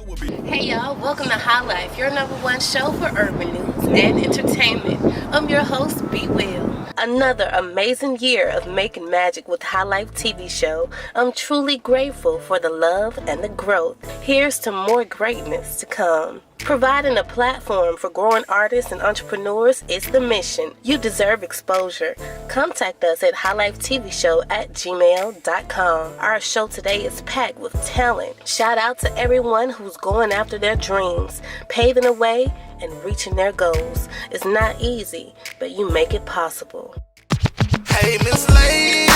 Hey y'all, welcome to High Life, your number one show for urban news and entertainment. I'm your host, BeeWil. Another amazing year of making magic with High Life TV show. I'm truly grateful for the love and the growth. Here's to more greatness to come. Providing a platform for growing artists and entrepreneurs is the mission. You deserve exposure. Contact us at highlifetvshow@gmail.com. Our show today is packed with talent. Shout out to everyone who's going after their dreams, paving the way and reaching their goals. It's not easy, but you make it possible. Hey, Miss Lady.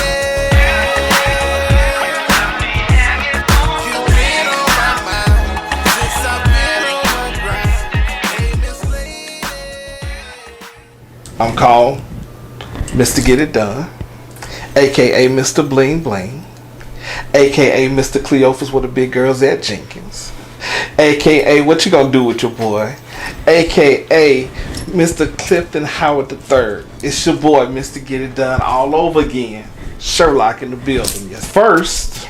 I'm called Mr. Get It Done, aka Mr. Bling Bling, aka Mr. Cleophas with the big girls at Jenkins, aka What You Gonna Do With Your Boy, aka Mr. Clifton Howard III. It's your boy, Mr. Get It Done, all over again. Shurlock in the building. Yes. First,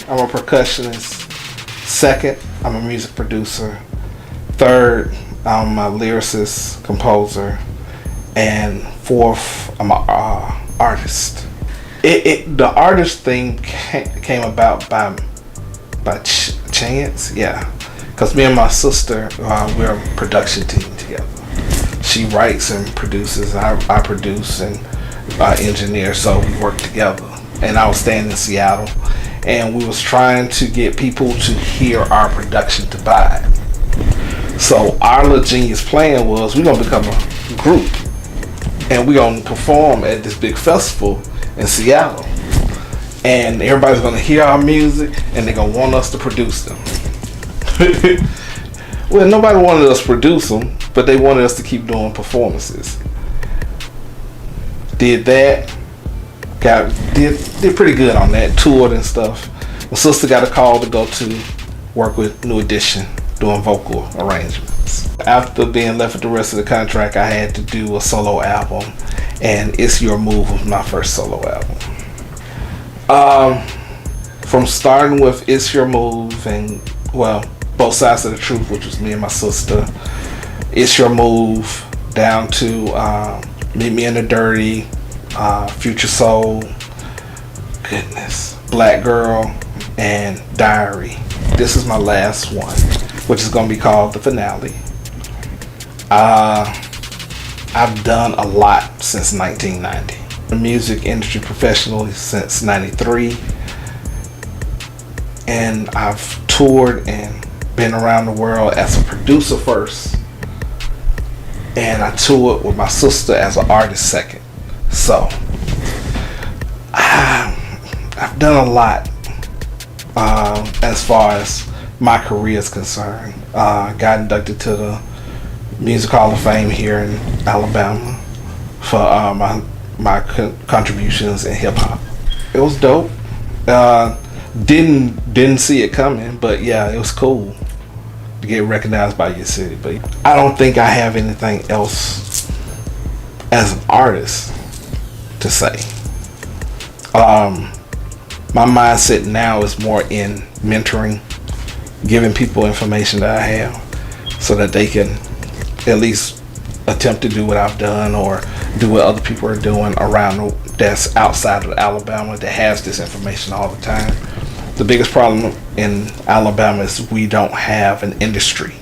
I'm a percussionist. Second, I'm a music producer. Third, I'm a lyricist, composer. And fourth, I'm an artist. The artist thing came about by chance, yeah. Because me and my sister, we're a production team together. She writes and produces, I produce and engineer, so we work together. And I was staying in Seattle, and we was trying to get people to hear our production to buy it. So our little genius plan was, we're gonna become a group. And we're going to perform at this big festival in Seattle. And everybody's going to hear our music, and they're going to want us to produce them. Well, nobody wanted us to produce them, but they wanted us to keep doing performances. Did that. Did pretty good on that. Toured and stuff. My sister got a call to go to work with New Edition, doing vocal arrangements. After being left with the rest of the contract, I had to do a solo album, and It's Your Move was my first solo album. From starting with It's Your Move and, well, Both Sides of the Truth, which was me and my sister, It's Your Move, down to Meet Me in the Dirty, Future Soul, goodness, Black Girl, and Diary. This is my last one, which is going to be called the finale. I've done a lot since 1990. The music industry professionally since 93. And I've toured and been around the world as a producer first. And I toured with my sister as an artist second. So, I've done a lot as far as my career is concerned. Got inducted to the Music Hall of Fame here in Alabama for my contributions in hip hop. It was dope. Didn't see it coming, but yeah, it was cool to get recognized by your city. But I don't think I have anything else as an artist to say. My mindset now is more in mentoring, giving people information that I have so that they can at least attempt to do what I've done or do what other people are doing around that's outside of Alabama that has this information all the time. The biggest problem in Alabama is we don't have an industry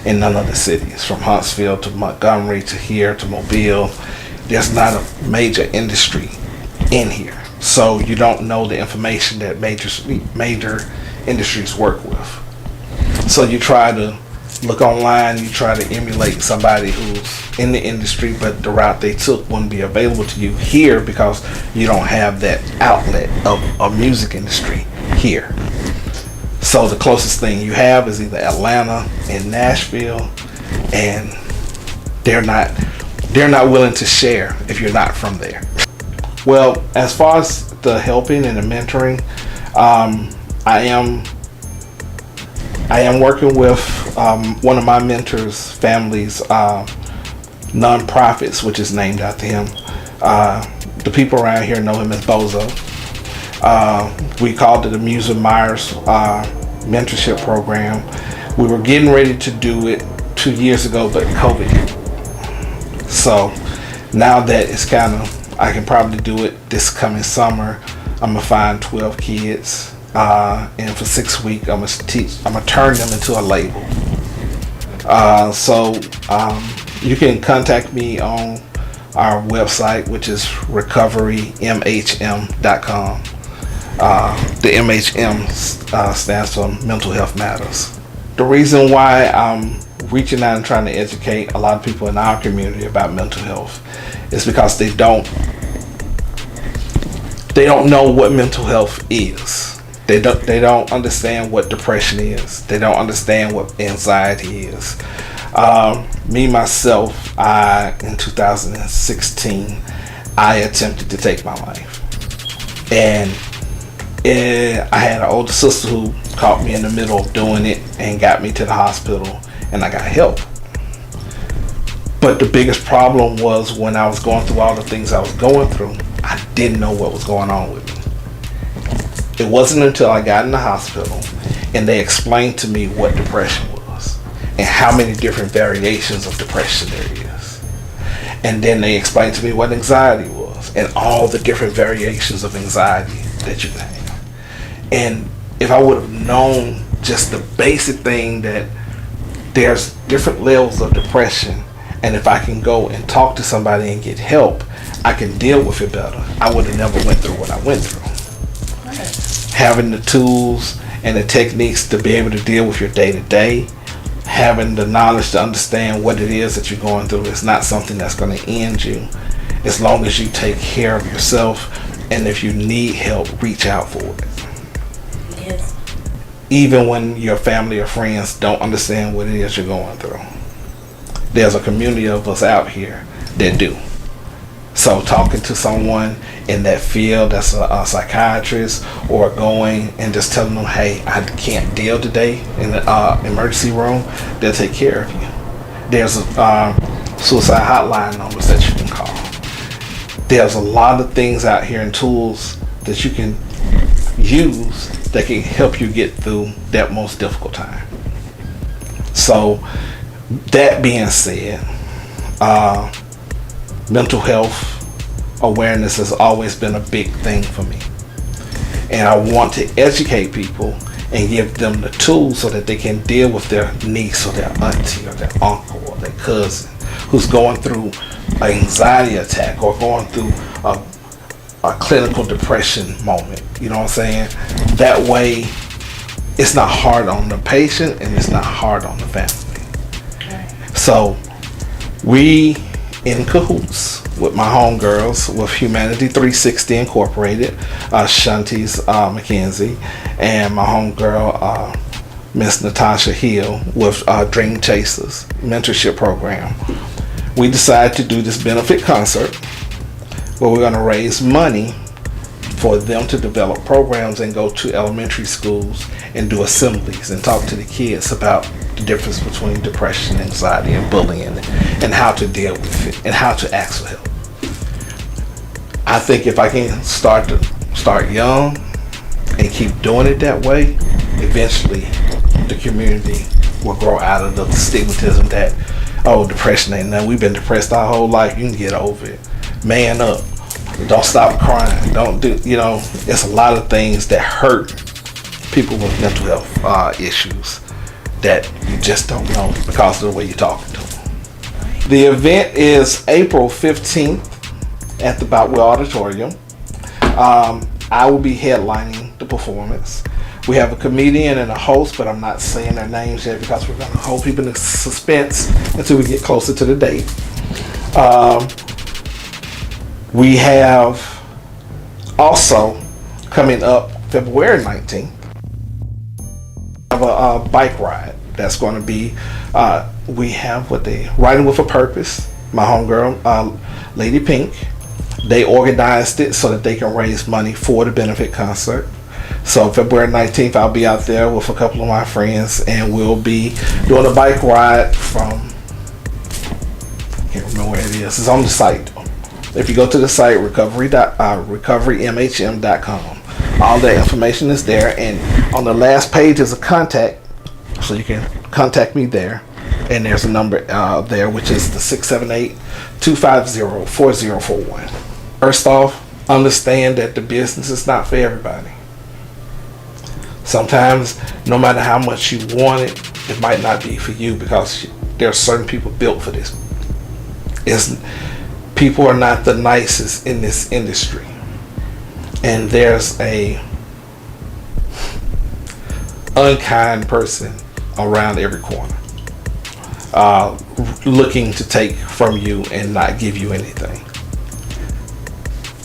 in none of the cities, from Huntsville to Montgomery to here to Mobile. There's not a major industry in here, so you don't know the information that major industries work with. So you try to look online, you try to emulate somebody who's in the industry, but the route they took wouldn't be available to you here because you don't have that outlet of a music industry here. So the closest thing you have is either Atlanta and Nashville, and they're not willing to share if you're not from there. Well, as far as the helping and the mentoring, I am working with one of my mentors' family's nonprofits, which is named after him. The people around here know him as Bozo. We called it the Musa Myers mentorship program, We were getting ready to do it 2 years ago, but COVID hit. So now that it's kind of, I can probably do it this coming summer. I'm gonna find 12 kids, and for 6 weeks, I'm gonna turn them into a label. So you can contact me on our website, which is recoverymhm.com. The MHM stands for Mental Health Matters. The reason why I'm reaching out and trying to educate a lot of people in our community about mental health is because they don't know what mental health is. They don't understand what depression is. They don't understand what anxiety is. Me myself, in 2016, I attempted to take my life, and I had an older sister who caught me in the middle of doing it and got me to the hospital, and I got help. But the biggest problem was when I was going through all the things I was going through, I didn't know what was going on with me. It wasn't until I got in the hospital and they explained to me what depression was and how many different variations of depression there is. And then they explained to me what anxiety was and all the different variations of anxiety that you can have. And if I would have known just the basic thing that there's different levels of depression, and if I can go and talk to somebody and get help, I can deal with it better, I would have never went through what I went through. Right. Having the tools and the techniques to be able to deal with your day-to-day, having the knowledge to understand what it is that you're going through is not something that's going to end you, as long as you take care of yourself, and if you need help, reach out for it. Yes. Even when your family or friends don't understand what it is you're going through, there's a community of us out here that do. So talking to someone in that field that's a psychiatrist, or going and just telling them, hey, I can't deal today in the emergency room, they'll take care of you. There's suicide hotline numbers that you can call. There's a lot of things out here and tools that you can use that can help you get through that most difficult time. So that being said, mental health awareness has always been a big thing for me, and I want to educate people and give them the tools so that they can deal with their niece or their auntie or their uncle or their cousin who's going through an anxiety attack or going through a clinical depression moment. You know what I'm saying? That way it's not hard on the patient and it's not hard on the family. Right. So we in cahoots with my homegirls with Humanity 360 Incorporated, Shanti's McKenzie, and my homegirl Miss Natasha Hill with Dream Chasers mentorship program. We decided to do this benefit concert where we're going to raise money for them to develop programs and go to elementary schools and do assemblies and talk to the kids about the difference between depression, anxiety, and bullying, and how to deal with it and how to ask for help. I think if I can start young and keep doing it that way, eventually the community will grow out of the stigmatism that, oh, depression ain't nothing. We've been depressed our whole life. You can get over it. Man up. Don't stop crying. Don't do, it's a lot of things that hurt people with mental health issues that you just don't know because of the way you're talking to them. The event is April 15th at the BeeWil Auditorium. I will be headlining the performance. We have a comedian and a host, but I'm not saying their names yet because we're going to hold people in suspense until we get closer to the date. We have also coming up February 19th, have a bike ride that's going to be, we have Riding with a Purpose, my homegirl, Lady Pink. They organized it so that they can raise money for the benefit concert. So February 19th, I'll be out there with a couple of my friends, and we'll be doing a bike ride from, I can't remember where it is. It's on the site. If you go to the site, recoverymhm.com, all that information is there, and on the last page is a contact, so you can contact me there. And there's a number there, which is the 678-250-4041. First off, understand that the business is not for everybody. Sometimes, no matter how much you want it, it might not be for you, because there are certain people built for this. People are not the nicest in this industry. And there's a unkind person around every corner, looking to take from you and not give you anything.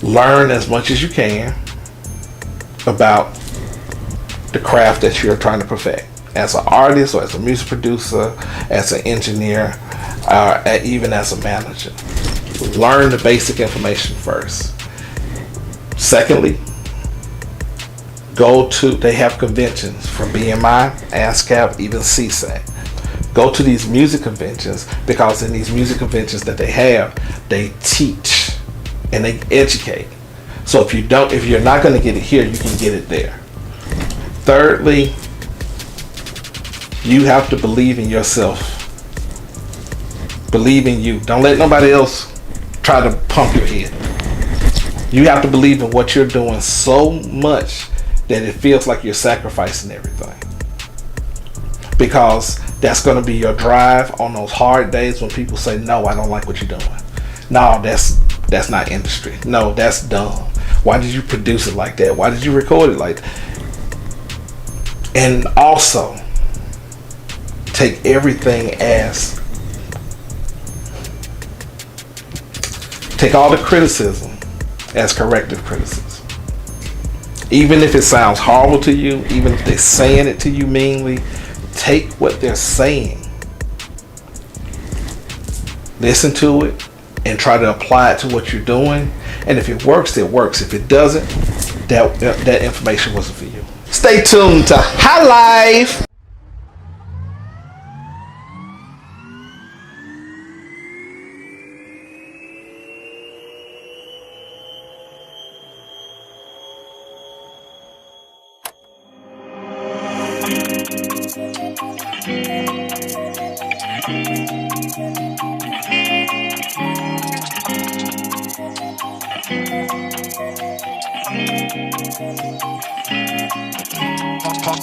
Learn as much as you can about the craft that you're trying to perfect, as an artist or as a music producer, as an engineer, even as a manager. Learn the basic information first. Secondly, they have conventions from BMI, ASCAP, even CSAC. Go to these music conventions, because in these music conventions that they have, they teach and they educate. So if you're not going to get it here, you can get it there. Thirdly, you have to believe in yourself. Believe in you. Don't let nobody else try to pump your head. You have to believe in what you're doing so much that it feels like you're sacrificing everything. Because that's going to be your drive on those hard days when people say, no, I don't like what you're doing. No, that's not industry. No, that's dumb. Why did you produce it like that? Why did you record it like that? And also, take everything take all the criticism as corrective criticism. Even if it sounds horrible to you, even if they're saying it to you meanly, take what they're saying, listen to it, and try to apply it to what you're doing. And if it works, it works. If it doesn't, that information wasn't for you. Stay tuned to High Life.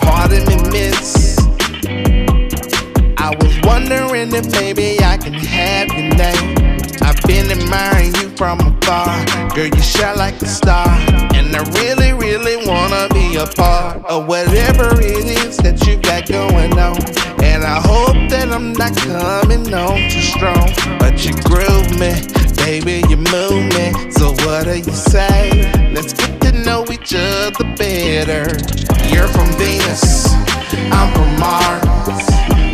Pardon me, miss. I was wondering if maybe I can have your name. I've been admiring you from afar. Girl, you shine like a star. And I really, really wanna be a part of whatever it is that you got going on. And I hope that I'm not coming on too strong. But you groove me, baby, you move me. So what do you say? Let's get to know each other better. You're from Venus, I'm from Mars.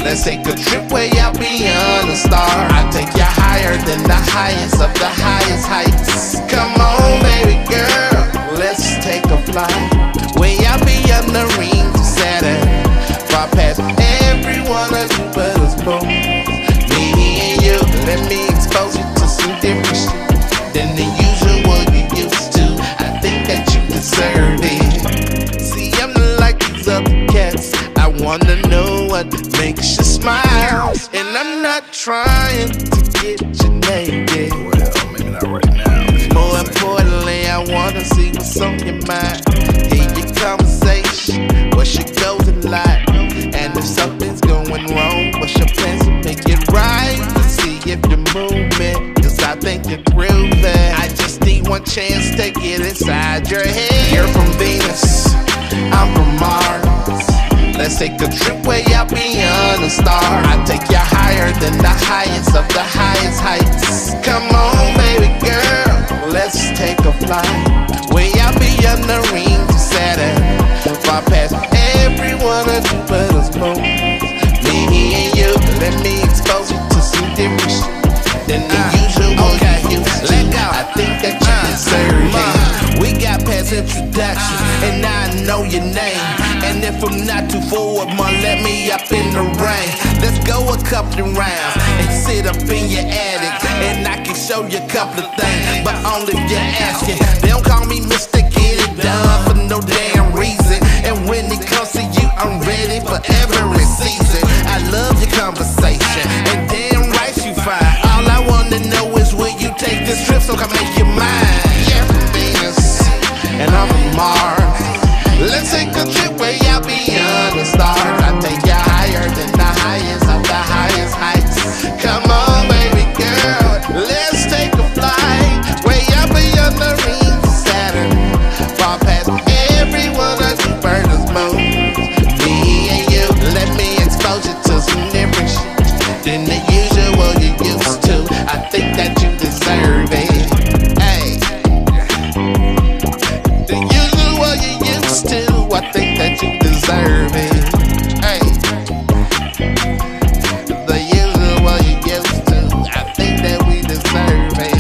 Let's take a trip way out beyond the stars. I take you higher than the highest of the highest heights. Come on, baby girl, let's take a flight way out beyond the rings of Saturn. Far past every one of you but us both. Me and you, let me expose you to some different shit than the usual you used to. I think that you deserve it. See, I'm not like these other cats. I wanna know what makes you smile. And I'm not trying to get you naked. Well, maybe not right now. More importantly, I wanna see what's on your mind. Hear your conversation, what's your goals in life? And if something's going wrong, what's your plans to make it right? Let's see if you're moving, cause I think you're grooving. I just need one chance to get inside your head. You're from Venus, I'm from Mars. Let's take a trip way out beyond the stars. I take you higher than the highest of the highest heights. Come on, baby girl, let's take a flight way out beyond the rings of Saturn. Far past every one of you but us both. Me and you, let me expose you to some different shit than the usual. Okay, let go. I think that you deserve it. We got past introductions, and now I know your name. And if I'm not too forward, let me up in the rain. Let's go a couple of rounds and sit up in your attic, and I can show you a couple of things, but only if you're asking. They don't call me Mr. Get It Done for no damn reason. And when it comes to you, I'm ready for every season. I love your conversation, and damn right you fine. All I wanna know is will you take this trip so I can make you mine. Yeah, from Venus, and I'm from Mars. Let's take a trip way out beyond the stars. I take you higher than the highest of the highest heights. Come on, baby girl, let's take a flight way up beyond the rings of Saturn, far past every one of Jupiter's moons. Me and you, let me expose you to some different shit than the usual you used to. I think that you deserve it. Hey, the usual you used to. I think that you deserve it. Hey, the usual you used to. I think that we deserve it.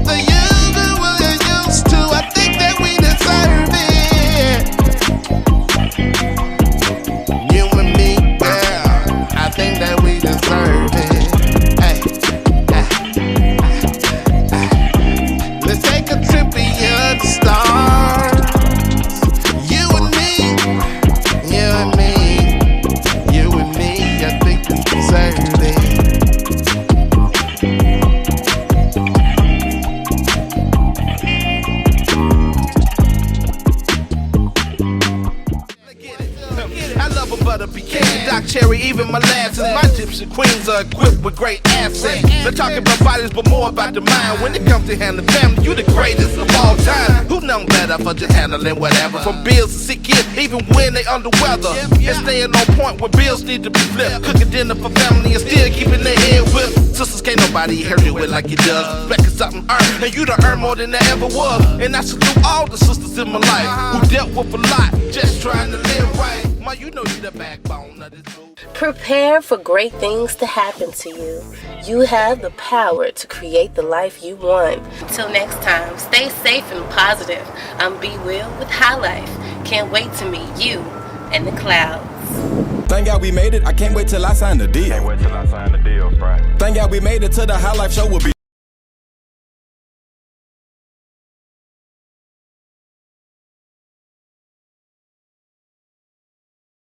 The usual you used to. I think that we deserve it. You and me, girl. I think that we deserve it. Hey, let's take a trip beyond the stars. You and me, you and me, you and me. I think we deserve it. I love a butter pecan, Doc Cherry, even molasses. My gypsy queens are equipped with great assets. They're talking about bodies, but more about the mind. When it comes to handling family, you the greatest of all time. Who known better for just handling whatever? From bills to sick kids, even when they under weather. And staying on point where bills need to be flipped. Cooking dinner for family and still keeping their head whipped. Sisters, can't nobody hear it like you does. Back is something earned, and you done earned more than I ever was. And I salute all the sisters in my life who dealt with a lot, just trying to live right. Ma, you know you the backbone of this group. Prepare for great things to happen to you. You have the power to create the life you want. Until next time, stay safe and positive. I'm BeeWil with High Life. Can't wait to meet you and the clouds. Thank God we made it. I can't wait till I sign the deal. Can't wait till I sign the deal, right? Thank God we made it to the High Life show will be